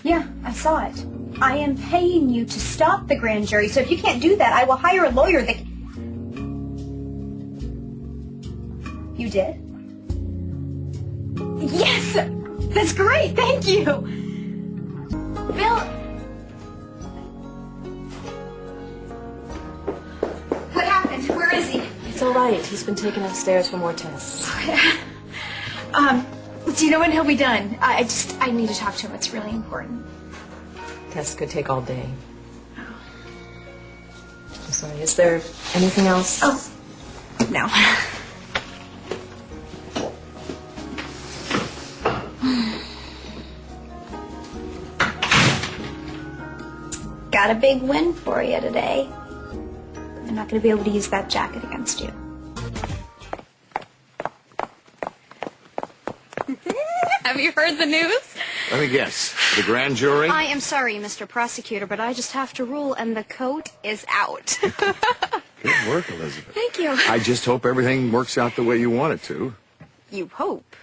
Yeah, I saw it. I am paying you to stop the grand jury, so if you can't do that, I will hire a lawyer that... You did? Yes! That's great, thank you! Bill... What happened? Where is he? It's all right. He's been taken upstairs for more tests. Do you know when he'll be done? I need to talk to him. It's really important. Tests could take all day. I'm sorry. Is there anything else? Oh, no. Got a big win for you today. I'm not going to be able to use that jacket against you. Have you heard the news? Let me guess. The grand jury? I am sorry, Mr. Prosecutor, but I just have to rule, and the coat is out. Good work, Elizabeth. Thank you. I just hope everything works out the way you want it to. You hope?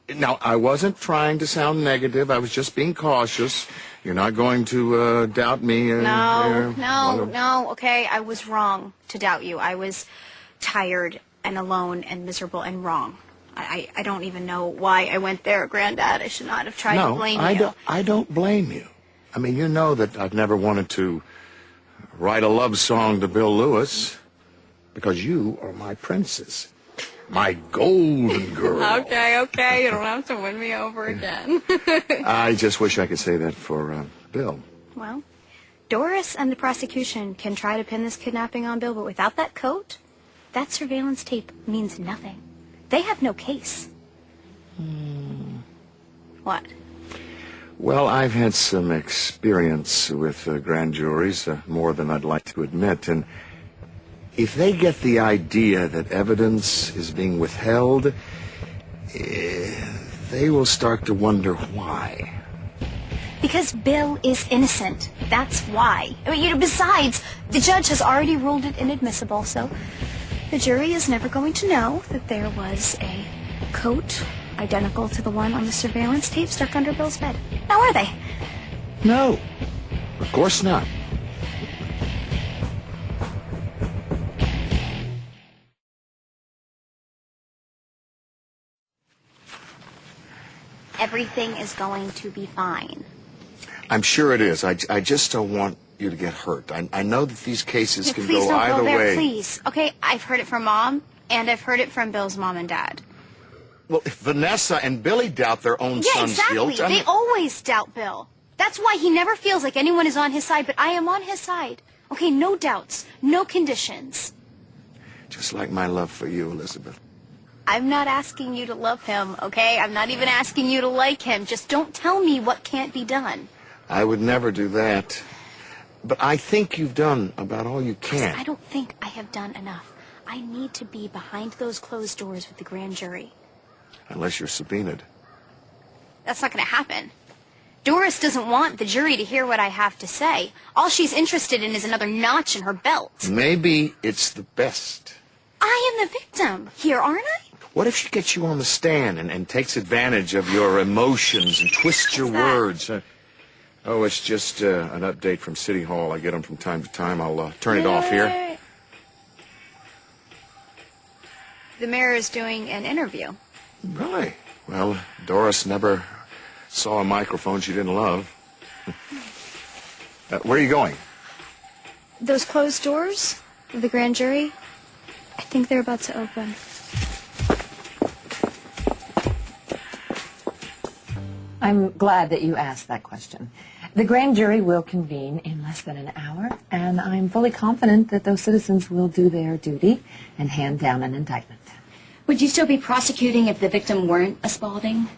Now, I wasn't trying to sound negative. I was just being cautious. You're not going to doubt me. No, okay? I was wrong to doubt you. I was tired and alone and miserable and wrong. I don't even know why I went there, Granddad. I should not have tried to blame you. I don't blame you. I mean, you know that I've never wanted to write a love song to Bill Lewis because you are my princess, my golden girl. Okay. You don't have to win me over again. I just wish I could say that for Bill. Well, Doris and the prosecution can try to pin this kidnapping on Bill, but without that coat, that surveillance tape means nothing. They have no case. What? Well, I've had some experience with grand juries, more than I'd like to admit, and if they get the idea that evidence is being withheld, they will start to wonder why. Because Bill is innocent. That's why. I mean, besides, the judge has already ruled it inadmissible, so the jury is never going to know that there was a coat identical to the one on the surveillance tape stuck under Bill's bed. Now, are they? No, of course not. Everything is going to be fine. I'm sure it is. I just don't want you to get hurt. I know that these cases can Please go don't either go there, way. Please. Okay, I've heard it from Mom, and I've heard it from Bill's mom and dad. Well, if Vanessa and Billy doubt their own son's guilt... Exactly. They always doubt Bill. That's why he never feels like anyone is on his side, but I am on his side. Okay, no doubts, no conditions. Just like my love for you, Elizabeth. I'm not asking you to love him, okay? I'm not even asking you to like him. Just don't tell me what can't be done. I would never do that. But I think you've done about all you can. I don't think I have done enough. I need to be behind those closed doors with the grand jury. Unless you're subpoenaed. That's not going to happen. Doris doesn't want the jury to hear what I have to say. All she's interested in is another notch in her belt. Maybe it's the best. I am the victim here, aren't I? What if she gets you on the stand and takes advantage of your emotions and twists your words? Oh, it's just an update from City Hall. I get them from time to time. I'll turn it off here. The mayor is doing an interview. Really? Well, Doris never saw a microphone she didn't love. Where are you going? Those closed doors of the grand jury, I think they're about to open. I'm glad that you asked that question. The grand jury will convene in less than an hour, and I'm fully confident that those citizens will do their duty and hand down an indictment. Would you still be prosecuting if the victim weren't a Spaulding?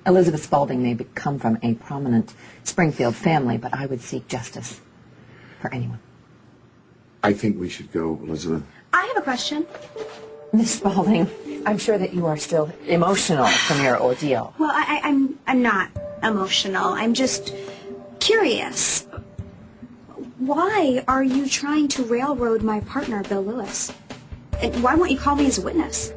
Elizabeth Spaulding may come from a prominent Springfield family, but I would seek justice for anyone. I think we should go, Elizabeth. I have a question. Miss Spaulding, I'm sure that you are still emotional from your ordeal. Well, I'm not emotional. I'm just curious. Why are you trying to railroad my partner, Bill Lewis? And why won't you call me as a witness?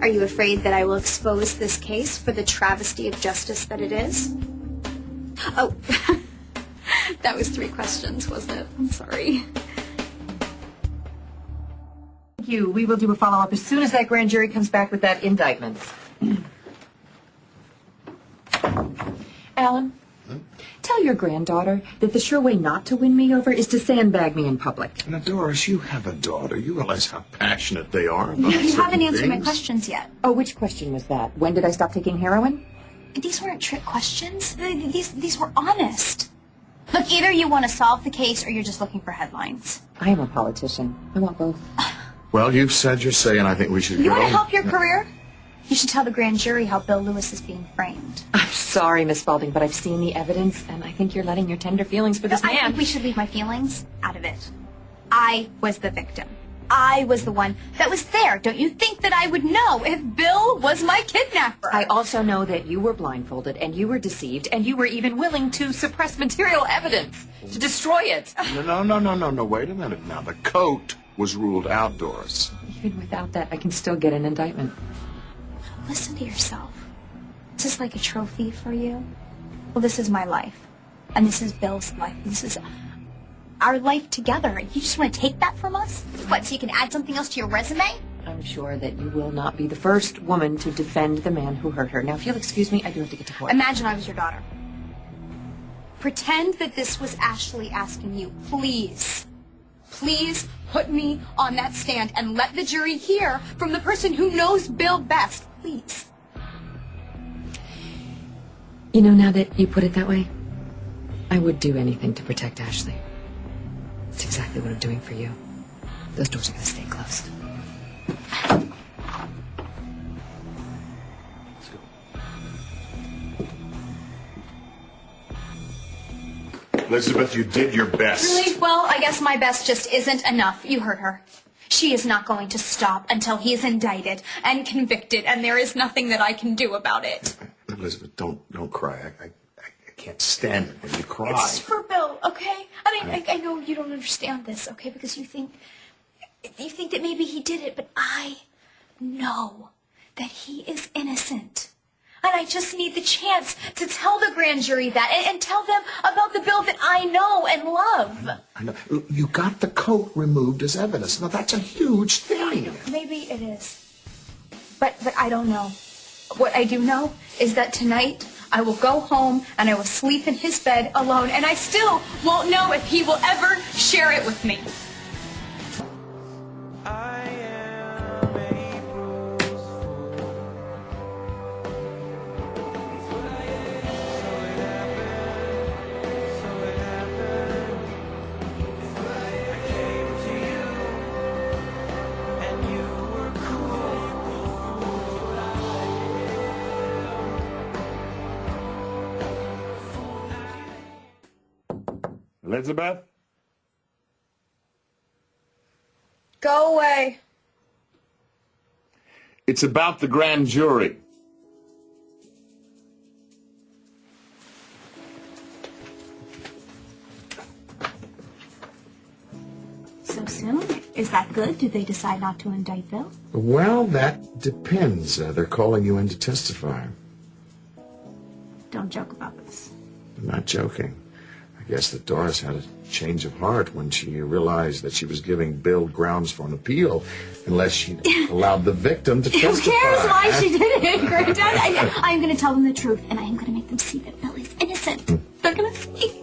Are you afraid that I will expose this case for the travesty of justice that it is? Oh, that was 3 questions, wasn't it? I'm sorry. Thank you. We will do a follow-up as soon as that grand jury comes back with that indictment. Alan, tell your granddaughter that the sure way not to win me over is to sandbag me in public. Now, Doris, you have a daughter. You realize how passionate they are about You certain haven't answered my things? questions yet. Oh, which question was that? When did I stop taking heroin? These weren't trick questions. These were honest. Look, either you want to solve the case or you're just looking for headlines. I am a politician. I want both. Well, you've said your say, and I think we should You go. want to help your career? You should tell the grand jury how Bill Lewis is being framed. I'm sorry, Miss Spaulding, but I've seen the evidence, and I think you're letting your tender feelings for this I man. think we should leave my feelings out of it. I was the victim. I was the one that was there. Don't you think that I would know if Bill was my kidnapper? I also know that you were blindfolded, and you were deceived, and you were even willing to suppress material evidence, to destroy it. No. Wait a minute now. The coat was ruled out, Doris. Even without that, I can still get an indictment. Listen to yourself. Is this like a trophy for you? Well, this is my life. And this is Bill's life. This is our life together. You just want to take that from us? What, so you can add something else to your resume? I'm sure that you will not be the first woman to defend the man who hurt her. Now, if you'll excuse me, I do have to get to court. Imagine I was your daughter. Pretend that this was Ashley asking you, please, please put me on that stand and let the jury hear from the person who knows Bill best. Please. You know, now that you put it that way, I would do anything to protect Ashley. It's exactly what I'm doing for you. Those doors are going to stay closed. Let's go. Elizabeth, you did your best. Really? Well, I guess my best just isn't enough. You heard her. She is not going to stop until he is indicted and convicted, and there is nothing that I can do about it. Elizabeth, don't cry. I can't stand it when you cry. It's for Bill, okay? I mean, I know you don't understand this, okay? Because you think that maybe he did it, but I know that he is innocent. And I just need the chance to tell the grand jury that and tell them about the Bill that I know and love. I know. You got the coat removed as evidence. Now, that's a huge thing. Maybe it is. But I don't know. What I do know is that tonight I will go home and I will sleep in his bed alone, and I still won't know if he will ever share it with me. Elizabeth? Go away. It's about the grand jury. So soon? Is that good? Did they decide not to indict Bill? Well, that depends. They're calling you in to testify. Don't joke about this. I'm not joking. I guess that Doris had a change of heart when she realized that she was giving Bill grounds for an appeal unless she allowed the victim to testify. Who cares why she did it, Granddad? I'm going to tell them the truth, and I am going to make them see that Bill is innocent. They're going to see.